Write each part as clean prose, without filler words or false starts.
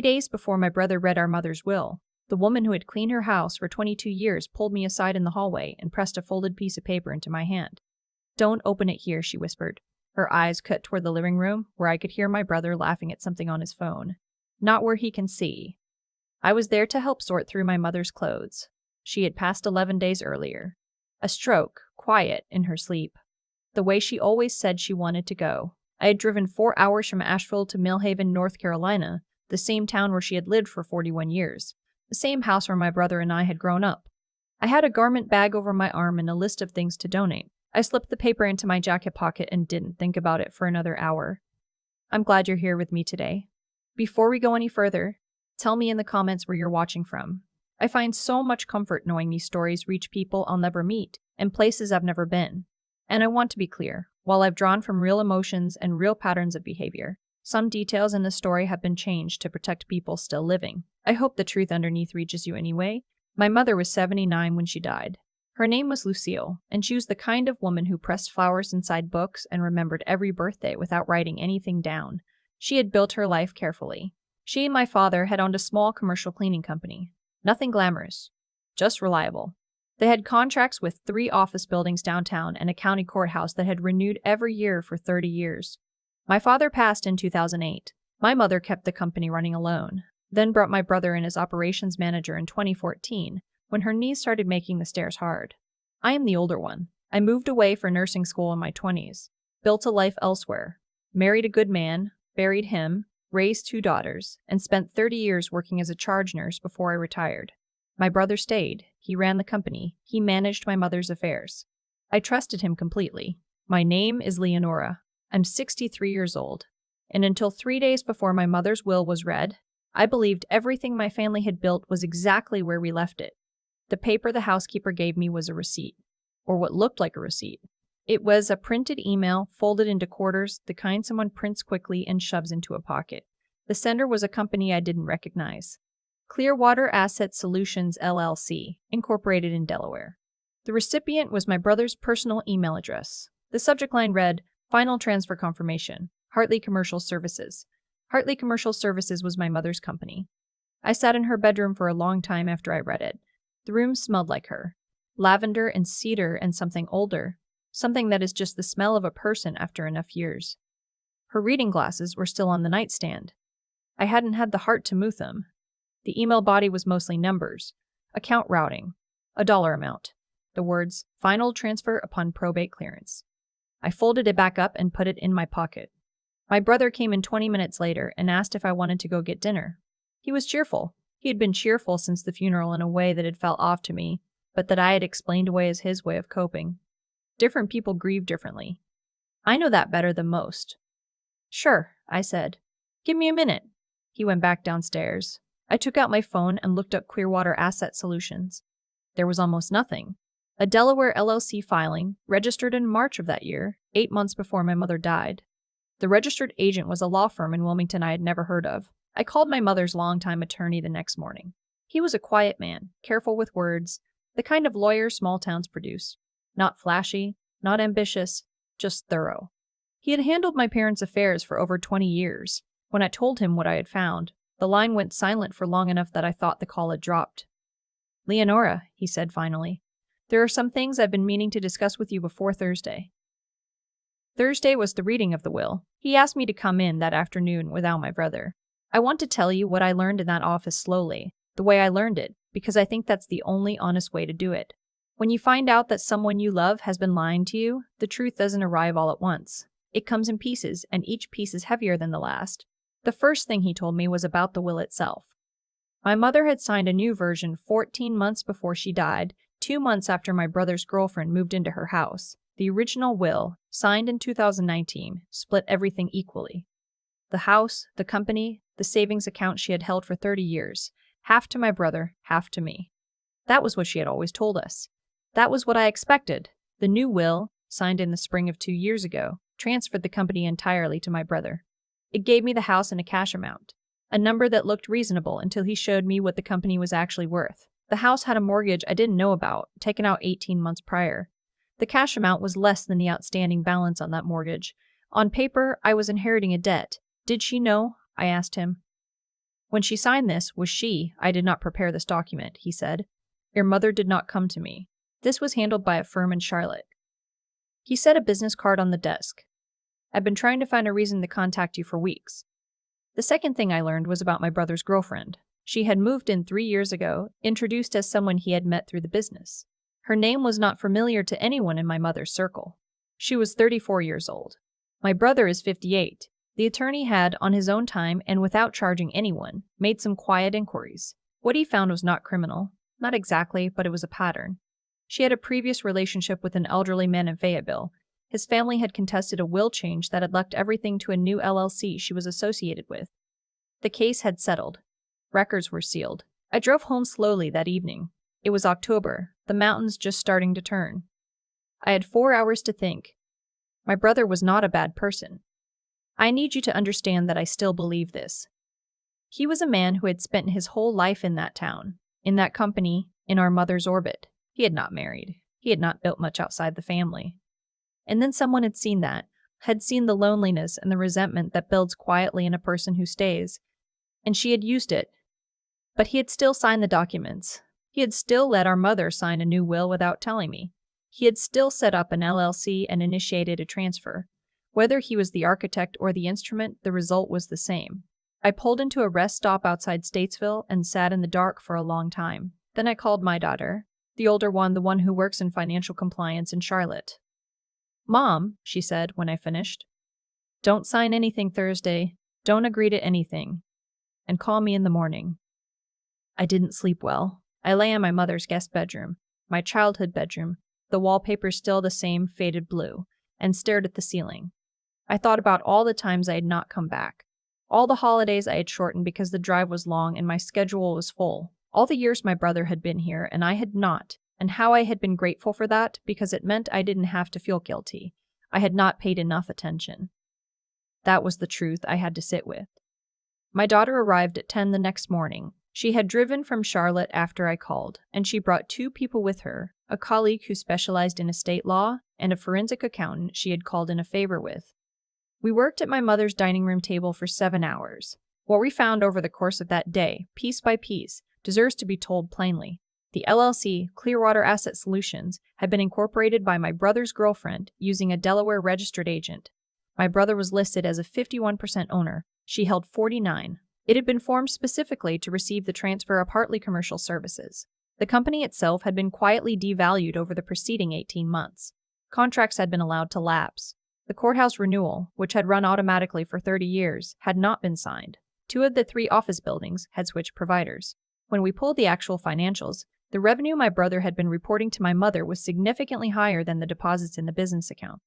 Days before my brother read our mother's will, the woman who had cleaned her house for 22 years pulled me aside in the hallway and pressed a folded piece of paper into my hand. "Don't open it here," she whispered. Her eyes cut toward the living room, where I could hear my brother laughing at something on his phone. "Not where he can see." I was there to help sort through my mother's clothes. She had passed 11 days earlier. A stroke, quiet, in her sleep. The way she always said she wanted to go. I had driven 4 hours from Asheville to Millhaven, North Carolina, the same town where she had lived for 41 years, the same house where my brother and I had grown up. I had a garment bag over my arm and a list of things to donate. I slipped the paper into my jacket pocket and didn't think about it for another hour. I'm glad you're here with me today. Before we go any further, tell me in the comments where you're watching from. I find so much comfort knowing these stories reach people I'll never meet and places I've never been. And I want to be clear, while I've drawn from real emotions and real patterns of behavior, some details in the story have been changed to protect people still living. I hope the truth underneath reaches you anyway. My mother was 79 when she died. Her name was Lucille, and she was the kind of woman who pressed flowers inside books and remembered every birthday without writing anything down. She had built her life carefully. She and my father had owned a small commercial cleaning company. Nothing glamorous, just reliable. They had contracts with 3 office buildings downtown and a county courthouse that had renewed every year for 30 years. My father passed in 2008. My mother kept the company running alone, then brought my brother in as operations manager in 2014, when her knees started making the stairs hard. I am the older one. I moved away for nursing school in my 20s, built a life elsewhere, married a good man, buried him, raised 2 daughters, and spent 30 years working as a charge nurse before I retired. My brother stayed. He ran the company. He managed my mother's affairs. I trusted him completely. My name is Leonora. I'm 63 years old, and until 3 days before my mother's will was read, I believed everything my family had built was exactly where we left it. The paper the housekeeper gave me was a receipt, or what looked like a receipt. It was a printed email, folded into quarters, the kind someone prints quickly and shoves into a pocket. The sender was a company I didn't recognize. Clearwater Asset Solutions, LLC, incorporated in Delaware. The recipient was my brother's personal email address. The subject line read, "Final transfer confirmation, Hartley Commercial Services." Hartley Commercial Services was my mother's company. I sat in her bedroom for a long time after I read it. The room smelled like her. Lavender and cedar and something older. Something that is just the smell of a person after enough years. Her reading glasses were still on the nightstand. I hadn't had the heart to move them. The email body was mostly numbers. Account routing. A dollar amount. The words, "Final transfer upon probate clearance." I folded it back up and put it in my pocket. My brother came in 20 minutes later and asked if I wanted to go get dinner. He was cheerful. He had been cheerful since the funeral in a way that had felt off to me, but that I had explained away as his way of coping. Different people grieve differently. I know that better than most. "Sure," I said. "Give me a minute." He went back downstairs. I took out my phone and looked up Clearwater Asset Solutions. There was almost nothing. A Delaware LLC filing, registered in March of that year, 8 months before my mother died. The registered agent was a law firm in Wilmington I had never heard of. I called my mother's longtime attorney the next morning. He was a quiet man, careful with words, the kind of lawyer small towns produce. Not flashy, not ambitious, just thorough. He had handled my parents' affairs for over 20 years. When I told him what I had found, the line went silent for long enough that I thought the call had dropped. "Leonora," he said finally, "there are some things I've been meaning to discuss with you before Thursday." Thursday was the reading of the will. He asked me to come in that afternoon without my brother. I want to tell you what I learned in that office slowly, the way I learned it, because I think that's the only honest way to do it. When you find out that someone you love has been lying to you, the truth doesn't arrive all at once. It comes in pieces, and each piece is heavier than the last. The first thing he told me was about the will itself. My mother had signed a new version 14 months before she died, 2 months after my brother's girlfriend moved into her house. The original will, signed in 2019, split everything equally. The house, the company, the savings account she had held for 30 years. Half to my brother, half to me. That was what she had always told us. That was what I expected. The new will, signed in the spring of 2 years ago, transferred the company entirely to my brother. It gave me the house and a cash amount, a number that looked reasonable until he showed me what the company was actually worth. The house had a mortgage I didn't know about, taken out 18 months prior. The cash amount was less than the outstanding balance on that mortgage. On paper, I was inheriting a debt. Did she know? I asked him. When she signed this, was she, I did not prepare this document, he said. Your mother did not come to me. This was handled by a firm in Charlotte. He set a business card on the desk. I've been trying to find a reason to contact you for weeks. The second thing I learned was about my brother's girlfriend. She had moved in 3 years ago, introduced as someone he had met through the business. Her name was not familiar to anyone in my mother's circle. She was 34 years old. My brother is 58. The attorney had, on his own time and without charging anyone, made some quiet inquiries. What he found was not criminal. Not exactly, but it was a pattern. She had a previous relationship with an elderly man in Fayetteville. His family had contested a will change that had left everything to a new LLC she was associated with. The case had settled. Records were sealed. I drove home slowly that evening. It was October, the mountains just starting to turn. I had 4 hours to think. My brother was not a bad person. I need you to understand that I still believe this. He was a man who had spent his whole life in that town, in that company, in our mother's orbit. He had not married. He had not built much outside the family. And then someone had seen that, had seen the loneliness and the resentment that builds quietly in a person who stays, and she had used it. But he had still signed the documents. He had still let our mother sign a new will without telling me. He had still set up an LLC and initiated a transfer. Whether he was the architect or the instrument, the result was the same. I pulled into a rest stop outside Statesville and sat in the dark for a long time. Then I called my daughter, the older one, the one who works in financial compliance in Charlotte. Mom, she said when I finished, don't sign anything Thursday. Don't agree to anything. And call me in the morning. I didn't sleep well. I lay in my mother's guest bedroom, my childhood bedroom, the wallpaper still the same faded blue, and stared at the ceiling. I thought about all the times I had not come back, all the holidays I had shortened because the drive was long and my schedule was full, all the years my brother had been here and I had not, and how I had been grateful for that because it meant I didn't have to feel guilty. I had not paid enough attention. That was the truth I had to sit with. My daughter arrived at 10 the next morning. She had driven from Charlotte after I called, and she brought 2 people with her, a colleague who specialized in estate law and a forensic accountant she had called in a favor with. We worked at my mother's dining room table for 7 hours. What we found over the course of that day, piece by piece, deserves to be told plainly. The LLC, Clearwater Asset Solutions, had been incorporated by my brother's girlfriend using a Delaware registered agent. My brother was listed as a 51% owner. She held 49%. It had been formed specifically to receive the transfer of Hartley Commercial Services. The company itself had been quietly devalued over the preceding 18 months. Contracts had been allowed to lapse. The courthouse renewal, which had run automatically for 30 years, had not been signed. 2 of the 3 office buildings had switched providers. When we pulled the actual financials, the revenue my brother had been reporting to my mother was significantly higher than the deposits in the business account.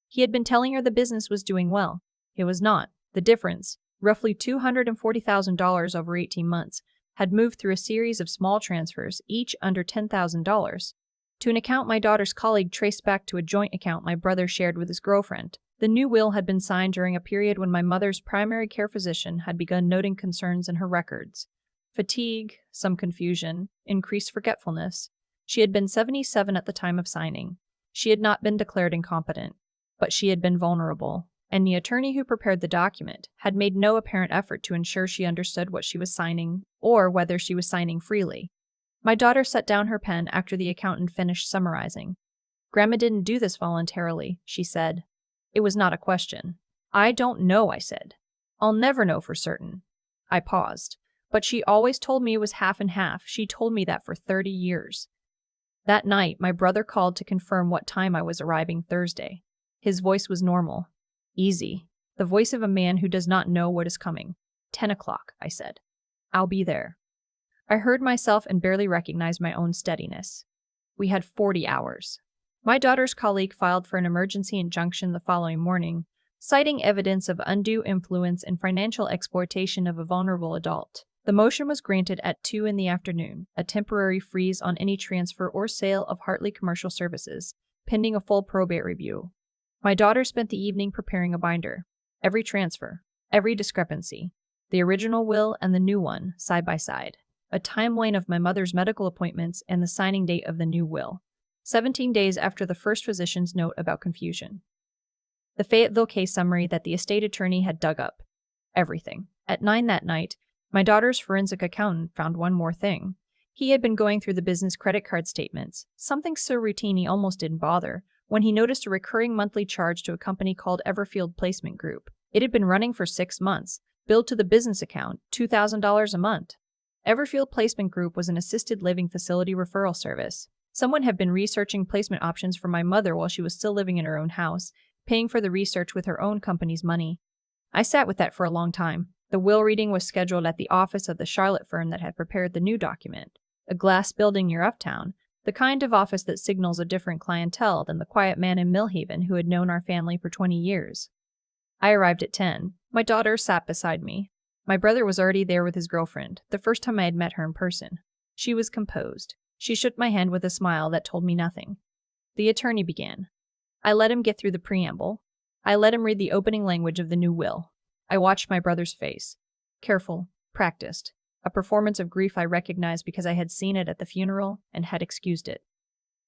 He had been telling her the business was doing well. It was not. The difference, roughly $240,000 over 18 months, had moved through a series of small transfers, each under $10,000, to an account my daughter's colleague traced back to a joint account my brother shared with his girlfriend. The new will had been signed during a period when my mother's primary care physician had begun noting concerns in her records. Fatigue, some confusion, increased forgetfulness. She had been 77 at the time of signing. She had not been declared incompetent, but she had been vulnerable, and the attorney who prepared the document had made no apparent effort to ensure she understood what she was signing or whether she was signing freely. My daughter set down her pen after the accountant finished summarizing. Grandma didn't do this voluntarily, she said. It was not a question. I don't know, I said. I'll never know for certain. I paused. But she always told me it was half and half. She told me that for 30 years. That night, my brother called to confirm what time I was arriving Thursday. His voice was normal. Easy. The voice of a man who does not know what is coming. 10 o'clock, I said. I'll be there. I heard myself and barely recognized my own steadiness. We had 40 hours. My daughter's colleague filed for an emergency injunction the following morning, citing evidence of undue influence and financial exploitation of a vulnerable adult. The motion was granted at 2 in the afternoon, a temporary freeze on any transfer or sale of Hartley Commercial Services, pending a full probate review. My daughter spent the evening preparing a binder. Every transfer, every discrepancy, the original will and the new one, side by side. A timeline of my mother's medical appointments and the signing date of the new will. 17 days after the first physician's note about confusion. The Fayetteville case summary that the estate attorney had dug up. Everything. At 9 that night, My daughter's forensic accountant found one more thing. He had been going through the business credit card statements, something so routine he almost didn't bother, when he noticed a recurring monthly charge to a company called Everfield Placement Group. It had been running for 6 months, billed to the business account, $2,000 a month. Everfield Placement Group was an assisted living facility referral service. Someone had been researching placement options for my mother while she was still living in her own house, paying for the research with her own company's money. I sat with that for a long time. The will reading was scheduled at the office of the Charlotte firm that had prepared the new document, a glass building near Uptown, the kind of office that signals a different clientele than the quiet man in Millhaven who had known our family for 20 years. I arrived at 10. My daughter sat beside me. My brother was already there with his girlfriend, the first time I had met her in person. She was composed. She shook my hand with a smile that told me nothing. The attorney began. I let him get through the preamble. I let him read the opening language of the new will. I watched my brother's face. Careful, practiced. A performance of grief I recognized because I had seen it at the funeral and had excused it.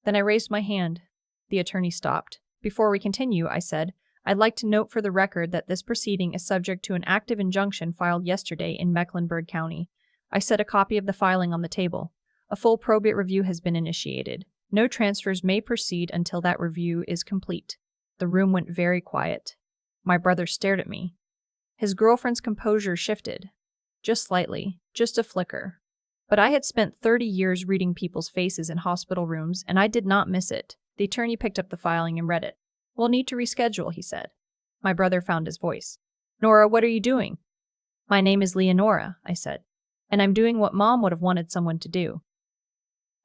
Then I raised my hand. The attorney stopped. Before we continue, I said, I'd like to note for the record that this proceeding is subject to an active injunction filed yesterday in Mecklenburg County. I set a copy of the filing on the table. A full probate review has been initiated. No transfers may proceed until that review is complete. The room went very quiet. My brother stared at me. His girlfriend's composure shifted. Just slightly, just a flicker. But I had spent 30 years reading people's faces in hospital rooms, and I did not miss it. The attorney picked up the filing and read it. We'll need to reschedule, he said. My brother found his voice. Nora, what are you doing? My name is Leonora, I said, and I'm doing what Mom would have wanted someone to do.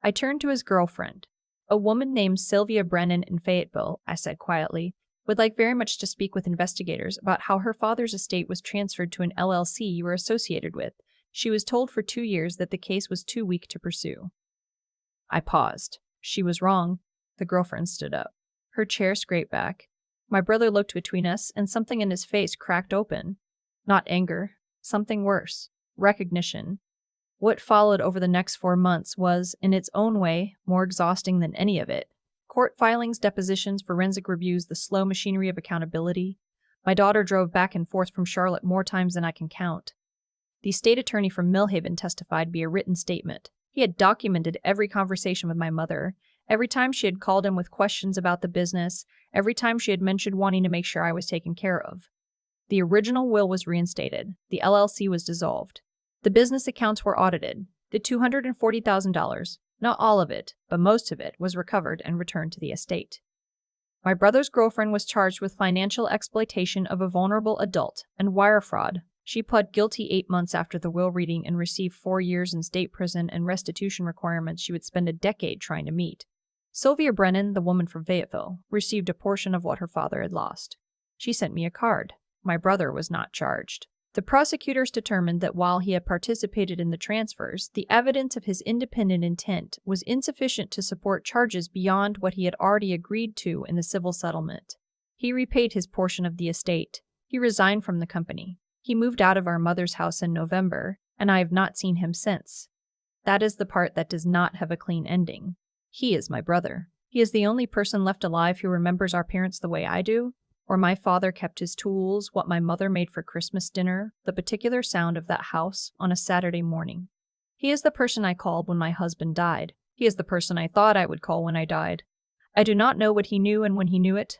I turned to his girlfriend. A woman named Sylvia Brennan in Fayetteville, I said quietly, would like very much to speak with investigators about how her father's estate was transferred to an LLC you were associated with. She was told for 2 years that the case was too weak to pursue. I paused. She was wrong. The girlfriend stood up. Her chair scraped back. My brother looked between us, and something in his face cracked open. Not anger. Something worse. Recognition. What followed over the next 4 months was, in its own way, more exhausting than any of it. Court filings, depositions, forensic reviews, the slow machinery of accountability. My daughter drove back and forth from Charlotte more times than I can count. The state attorney from Millhaven testified via written statement. He had documented every conversation with my mother, every time she had called him with questions about the business, every time she had mentioned wanting to make sure I was taken care of. The original will was reinstated. The LLC was dissolved. The business accounts were audited. The $240,000, not all of it, but most of it, was recovered and returned to the estate. My brother's girlfriend was charged with financial exploitation of a vulnerable adult and wire fraud. She pled guilty 8 months after the will reading and received 4 years in state prison and restitution requirements she would spend a decade trying to meet. Sylvia Brennan, the woman from Fayetteville, received a portion of what her father had lost. She sent me a card. My brother was not charged. The prosecutors determined that while he had participated in the transfers, the evidence of his independent intent was insufficient to support charges beyond what he had already agreed to in the civil settlement. He repaid his portion of the estate. He resigned from the company. He moved out of our mother's house in November, and I have not seen him since. That is the part that does not have a clean ending. He is my brother. He is the only person left alive who remembers our parents the way I do, where my father kept his tools, what my mother made for Christmas dinner, the particular sound of that house on a Saturday morning. He is the person I called when my husband died. He is the person I thought I would call when I died. I do not know what he knew and when he knew it.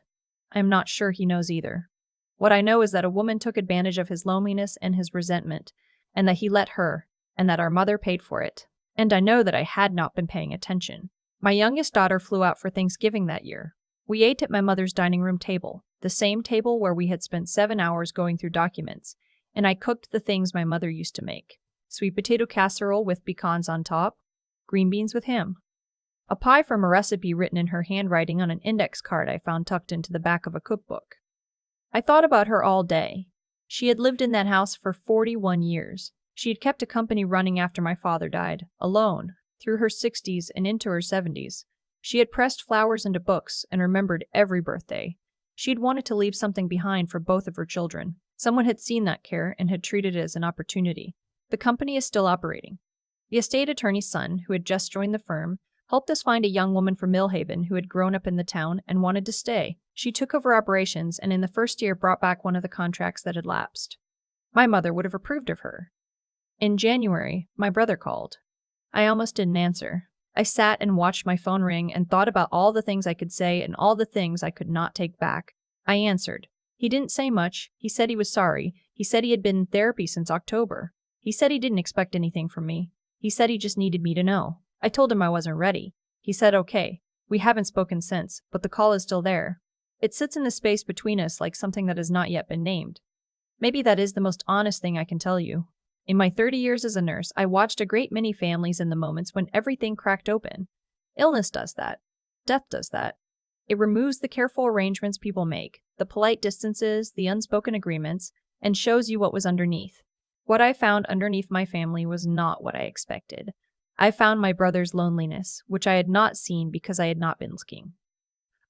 I am not sure he knows either. What I know is that a woman took advantage of his loneliness and his resentment, and that he let her, and that our mother paid for it. And I know that I had not been paying attention. My youngest daughter flew out for Thanksgiving that year. We ate at my mother's dining room table, the same table where we had spent 7 hours going through documents, and I cooked the things my mother used to make. Sweet potato casserole with pecans on top, green beans with ham. A pie from a recipe written in her handwriting on an index card I found tucked into the back of a cookbook. I thought about her all day. She had lived in that house for 41 years. She had kept a company running after my father died, alone, through her 60s and into her 70s. She had pressed flowers into books and remembered every birthday. She had wanted to leave something behind for both of her children. Someone had seen that care and had treated it as an opportunity. The company is still operating. The estate attorney's son, who had just joined the firm, helped us find a young woman from Millhaven who had grown up in the town and wanted to stay. She took over operations and in the first year brought back one of the contracts that had lapsed. My mother would have approved of her. In January, my brother called. I almost didn't answer. I sat and watched my phone ring and thought about all the things I could say and all the things I could not take back. I answered. He didn't say much. He said he was sorry. He said he had been in therapy since October. He said he didn't expect anything from me. He said he just needed me to know. I told him I wasn't ready. He said okay. We haven't spoken since, but the call is still there. It sits in the space between us like something that has not yet been named. Maybe that is the most honest thing I can tell you. In my 30 years as a nurse, I watched a great many families in the moments when everything cracked open. Illness does that. Death does that. It removes the careful arrangements people make, the polite distances, the unspoken agreements, and shows you what was underneath. What I found underneath my family was not what I expected. I found my brother's loneliness, which I had not seen because I had not been looking.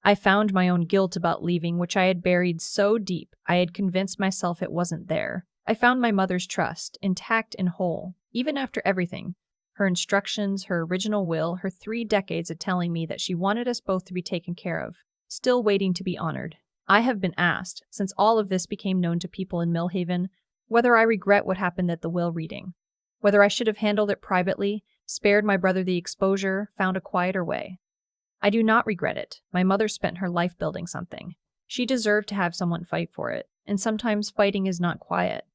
I found my own guilt about leaving, which I had buried so deep I had convinced myself it wasn't there. I found my mother's trust, intact and whole, even after everything. Her instructions, her original will, her 3 decades of telling me that she wanted us both to be taken care of, still waiting to be honored. I have been asked, since all of this became known to people in Millhaven, whether I regret what happened at the will reading, whether I should have handled it privately, spared my brother the exposure, found a quieter way. I do not regret it. My mother spent her life building something. She deserved to have someone fight for it, and sometimes fighting is not quiet.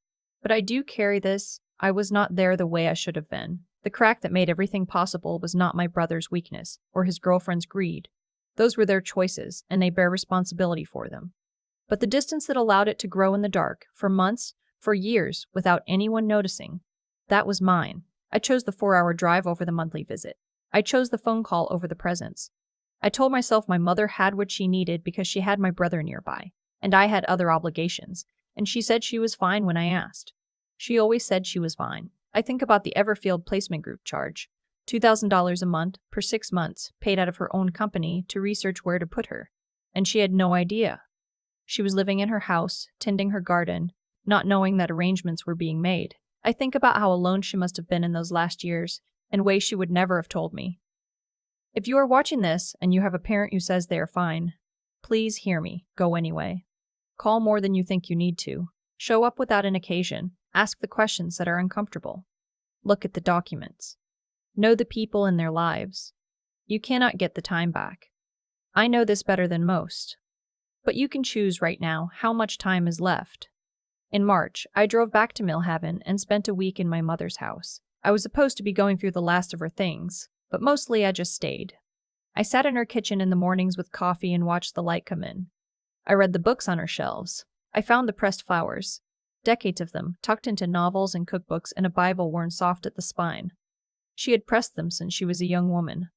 But I do carry this. I was not there the way I should have been. The crack that made everything possible was not my brother's weakness or his girlfriend's greed. Those were their choices, and they bear responsibility for them. But the distance that allowed it to grow in the dark, for months, for years, without anyone noticing, that was mine. I chose the 4-hour drive over the monthly visit. I chose the phone call over the presence. I told myself my mother had what she needed because she had my brother nearby, and I had other obligations, and she said she was fine when I asked. She always said she was fine. I think about the Everfield Placement Group charge, $2,000 a month per 6 months, paid out of her own company to research where to put her, and she had no idea. She was living in her house, tending her garden, not knowing that arrangements were being made. I think about how alone she must have been in those last years, in ways she would never have told me. If you are watching this and you have a parent who says they are fine, please hear me. Go anyway. Call more than you think you need to. Show up without an occasion. Ask the questions that are uncomfortable. Look at the documents. Know the people and their lives. You cannot get the time back. I know this better than most. But you can choose right now how much time is left. In March, I drove back to Millhaven and spent a week in my mother's house. I was supposed to be going through the last of her things, but mostly I just stayed. I sat in her kitchen in the mornings with coffee and watched the light come in. I read the books on her shelves. I found the pressed flowers, decades of them, tucked into novels and cookbooks and a Bible worn soft at the spine. She had pressed them since she was a young woman.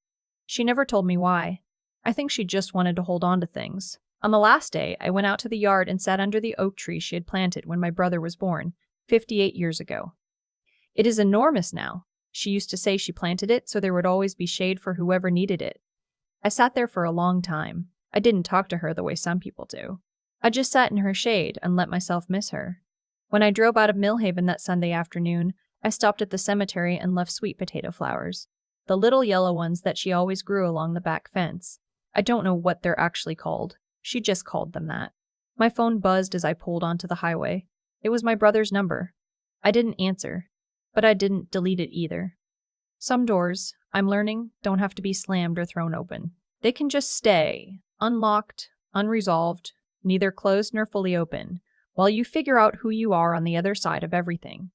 She never told me why. I think she just wanted to hold on to things. On the last day, I went out to the yard and sat under the oak tree she had planted when my brother was born, 58 years ago. It is enormous now. She used to say she planted it so there would always be shade for whoever needed it. I sat there for a long time. I didn't talk to her the way some people do. I just sat in her shade and let myself miss her. When I drove out of Millhaven that Sunday afternoon, I stopped at the cemetery and left sweet potato flowers, the little yellow ones that she always grew along the back fence. I don't know what they're actually called. She just called them that. My phone buzzed as I pulled onto the highway. It was my brother's number. I didn't answer, but I didn't delete it either. Some doors, I'm learning, don't have to be slammed or thrown open. They can just stay, unlocked, unresolved, neither closed nor fully open, while you figure out who you are on the other side of everything.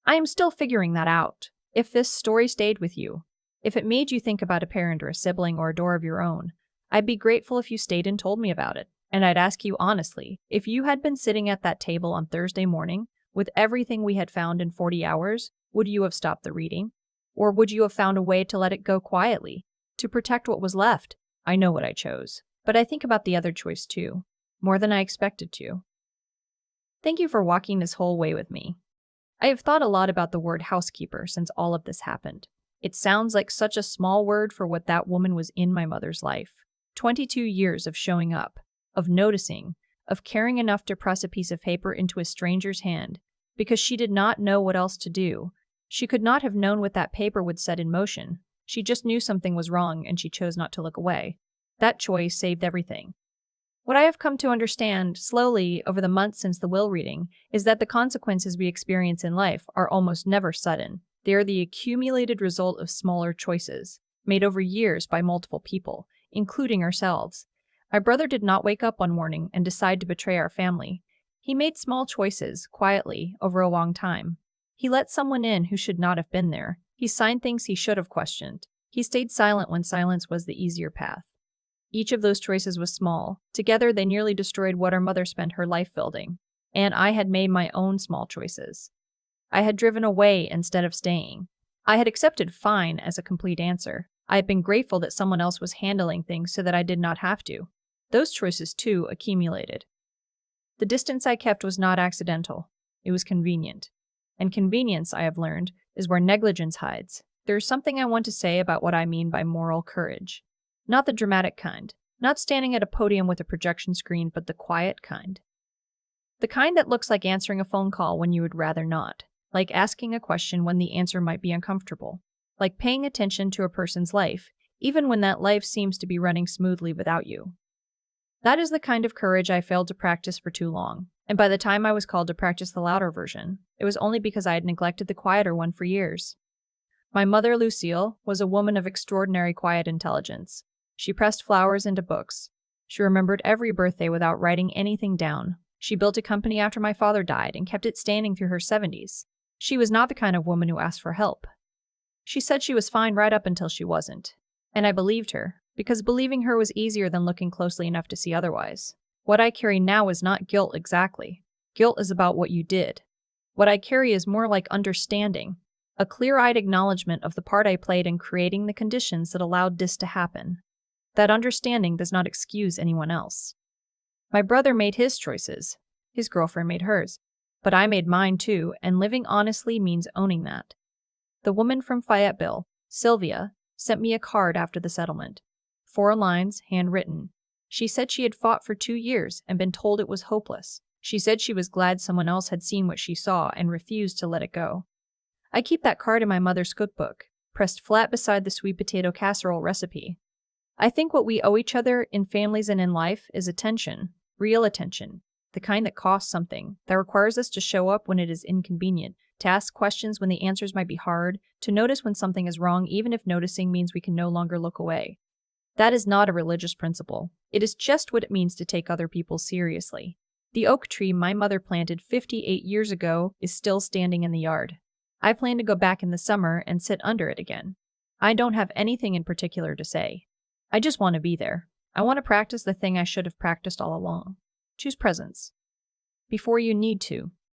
I am still figuring that out. If this story stayed with you, if it made you think about a parent or a sibling or a door of your own, I'd be grateful if you stayed and told me about it. And I'd ask you honestly, if you had been sitting at that table on Thursday morning with everything we had found in 40 hours, would you have stopped the reading? Or would you have found a way to let it go quietly, to protect what was left? I know what I chose, but I think about the other choice too, more than I expected to. Thank you for walking this whole way with me. I have thought a lot about the word housekeeper since all of this happened. It sounds like such a small word for what that woman was in my mother's life. 22 years of showing up, of noticing, of caring enough to press a piece of paper into a stranger's hand, because she did not know what else to do. She could not have known what that paper would set in motion. She just knew something was wrong and she chose not to look away. That choice saved everything. What I have come to understand slowly over the months since the will reading is that the consequences we experience in life are almost never sudden. They are the accumulated result of smaller choices, made over years by multiple people, including ourselves. My brother did not wake up one morning and decide to betray our family. He made small choices, quietly, over a long time. He let someone in who should not have been there. He signed things he should have questioned. He stayed silent when silence was the easier path. Each of those choices was small. Together, they nearly destroyed what our mother spent her life building. And I had made my own small choices. I had driven away instead of staying. I had accepted fine as a complete answer. I had been grateful that someone else was handling things so that I did not have to. Those choices, too, accumulated. The distance I kept was not accidental. It was convenient. And convenience, I have learned, is where negligence hides. There is something I want to say about what I mean by moral courage. Not the dramatic kind. Not standing at a podium with a projection screen, but the quiet kind. The kind that looks like answering a phone call when you would rather not. Like asking a question when the answer might be uncomfortable. Like paying attention to a person's life, even when that life seems to be running smoothly without you. That is the kind of courage I failed to practice for too long. And by the time I was called to practice the louder version, it was only because I had neglected the quieter one for years. My mother, Lucille, was a woman of extraordinary quiet intelligence. She pressed flowers into books. She remembered every birthday without writing anything down. She built a company after my father died and kept it standing through her 70s. She was not the kind of woman who asked for help. She said she was fine right up until she wasn't. And I believed her, because believing her was easier than looking closely enough to see otherwise. What I carry now is not guilt exactly. Guilt is about what you did. What I carry is more like understanding, a clear-eyed acknowledgement of the part I played in creating the conditions that allowed this to happen. That understanding does not excuse anyone else. My brother made his choices. His girlfriend made hers. But I made mine too, and living honestly means owning that. The woman from Fayetteville, Sylvia, sent me a card after the settlement. 4 lines, handwritten. She said she had fought for 2 years and been told it was hopeless. She said she was glad someone else had seen what she saw and refused to let it go. I keep that card in my mother's cookbook, pressed flat beside the sweet potato casserole recipe. I think what we owe each other in families and in life is attention, real attention, the kind that costs something, that requires us to show up when it is inconvenient, to ask questions when the answers might be hard, to notice when something is wrong even if noticing means we can no longer look away. That is not a religious principle. It is just what it means to take other people seriously. The oak tree my mother planted 58 years ago is still standing in the yard. I plan to go back in the summer and sit under it again. I don't have anything in particular to say. I just want to be there. I want to practice the thing I should have practiced all along. Choose presence. Before you need to.